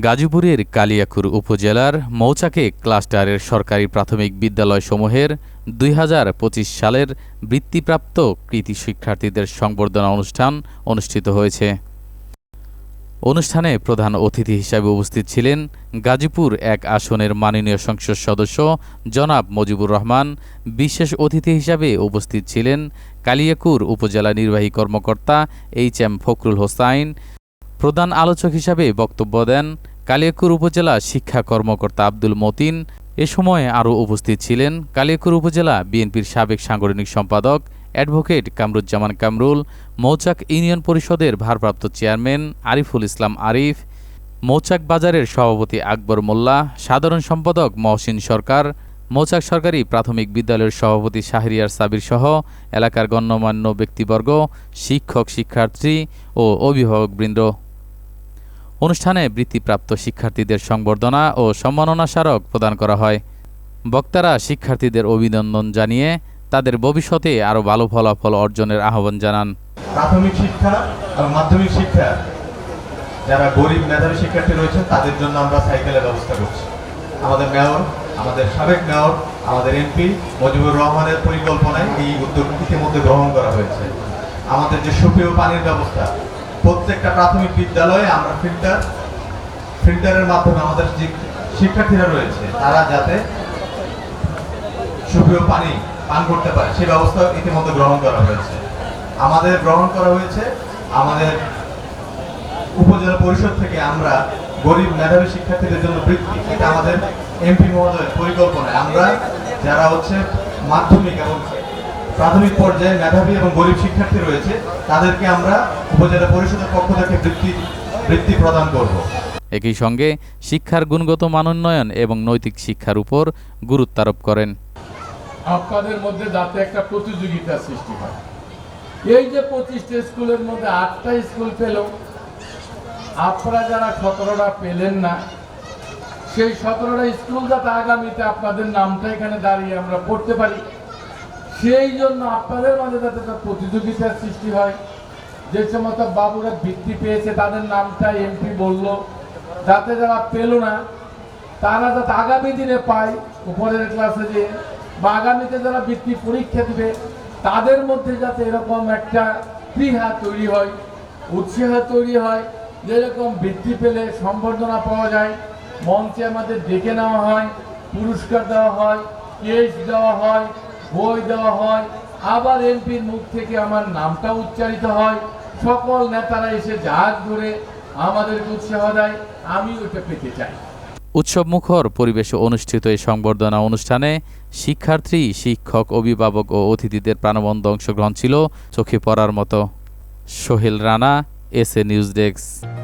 গাজীপুরের কালিয়াকুর উপজেলার মৌচাকে ক্লাস্টারের সরকারি প্রাথমিক বিদ্যালয়সমূহের ২০২৫ সালের বৃত্তিপ্রাপ্ত কৃতি শিক্ষার্থীদের সংবর্ধনা অনুষ্ঠান অনুষ্ঠিত হয়েছে। অনুষ্ঠানে প্রধান অতিথি হিসেবে উপস্থিত ছিলেন গাজীপুর ১ আসনের মাননীয় সংসদ সদস্য জনাব মুজিবুর রহমান। বিশেষ অতিথি হিসেবে উপস্থিত ছিলেন কালিয়াকুর উপজেলা নির্বাহী কর্মকর্তা এইচ.এম. ফখরুল হোসাইন। প্রধান আলোচক হিসাবে বক্তব্য দেন কালিয়াকুর উপজেলা শিক্ষা কর্মকর্তা আব্দুল মতিন। এ সময় আরও উপস্থিত ছিলেন কালিয়াকুর উপজেলা বিএনপির সাবেক সাংগঠনিক সম্পাদক অ্যাডভোকেট কামরুজ্জামান কামরুল, মৌচাক ইউনিয়ন পরিষদের ভারপ্রাপ্ত চেয়ারম্যান আরিফুল ইসলাম আরিফ, মৌচাক বাজারের সভাপতি আকবর মোল্লা, সাধারণ সম্পাদক মহসিন সরকার, মৌচাক সরকারি প্রাথমিক বিদ্যালয়ের সভাপতি শাহরিয়ার সাবির সহ এলাকার গণ্যমান্য ব্যক্তিবর্গ, শিক্ষক, শিক্ষার্থী ও অভিভাবকবৃন্দ। অনুষ্ঠানে বৃত্তিপ্রাপ্ত শিক্ষার্থীদের সংবর্ধনা ও সম্মাননা স্মারক প্রদান করা হয়। বক্তারা শিক্ষার্থীদের অভিনন্দন জানিয়ে তাদের ভবিষ্যতে আরও ভালো ফলাফল অর্জনের আহ্বান জানান। প্রাথমিক শিক্ষা এবং মাধ্যমিক শিক্ষা যারা গরিব মেধাবী শিক্ষার্থী রয়েছে তাদের জন্য আমরা সাইকেলের ব্যবস্থা করছি। আমাদের মেয়র, আমাদের সাবেক মেয়র, আমাদের এমপি মুজিবুর রহমানের পরিকল্পনায় এই উদ্যোগ ইতিমধ্যে গ্রহণ করা হয়েছে। আমাদের যে সুপেয় পানির ব্যবস্থা, প্রত্যেকটা প্রাথমিক বিদ্যালয়ে আমরা ফিল্টারের মাধ্যমে আমাদের যে শিক্ষার্থীরা রয়েছে তারা যাতে সুপেয় পানি পান করতে পারে সেই ব্যবস্থা ইতিমধ্যে গ্রহণ করা হয়েছে। আমাদের উপজেলা পরিষদ থেকে আমরা গরিব মেধাবী শিক্ষার্থীদের জন্য বৃত্তি, এটা আমাদের এমপি মহোদয়ের পরিকল্পনায় আমরা যারা মাধ্যমিক এবং প্রাথমিক পর্যায়ে মেধাবী এবং গরিব শিক্ষার্থী রয়েছে তাদেরকে আমরা উপজেলা পরিষদের পক্ষ থেকে বৃত্তি প্রদান করব। একই সঙ্গে শিক্ষার গুণগত মানোন্নয়ন এবং নৈতিক শিক্ষার উপর গুরুত্ব আরোপ করেন। আপনাদের মধ্যে যাতে একটা প্রতিযোগিতা সৃষ্টি হয়। এই যে 25টা স্কুলের মধ্যে 8টা স্কুল পেল, আপনারা যারা 17টা পেলেন না, সেই 17টা স্কুল যাতে আগামীতে আপনাদের নামটা এখানে দাঁড়িয়ে আমরা পড়তে পারি, সেই জন্য আপনাদের মাঝে যাতে একটা প্রতিযোগিতার সৃষ্টি হয়। যে সমস্ত বাবুরা বৃত্তি পেয়েছে তাদের নামটা এমপি বলল, যাতে যারা পেল না তারা যাতে আগামী দিনে পায় উপরের ক্লাসে যে, বা আগামীতে যারা বৃত্তি পরীক্ষা দিবে তাদের মধ্যে যাতে এরকম একটা প্লীহা তৈরি হয়, উৎসাহ তৈরি হয়, যেরকম বৃত্তি পেলে সম্বর্ধনা পাওয়া যায়, মঞ্চে আমাদের ডেকে নেওয়া হয়, পুরস্কার দেওয়া হয়, কেস দেওয়া হয়, বই দেওয়া হয়, আবার এমপির মুখ থেকে আমার নামটা উচ্চারিত হয়, সকল নেতারা এসে জাহাজ ধরে আমাদেরকে উৎসাহ দেয়। আমি ওইটা পেতে চাই। উৎসবমুখর পরিবেশে অনুষ্ঠিত এই সংবর্ধনা অনুষ্ঠানে শিক্ষার্থী, শিক্ষক, অভিভাবক ও অতিথিদের প্রাণবন্ত অংশগ্রহণ ছিল চোখে পড়ার মতো। Sohel Rana, SA news desk.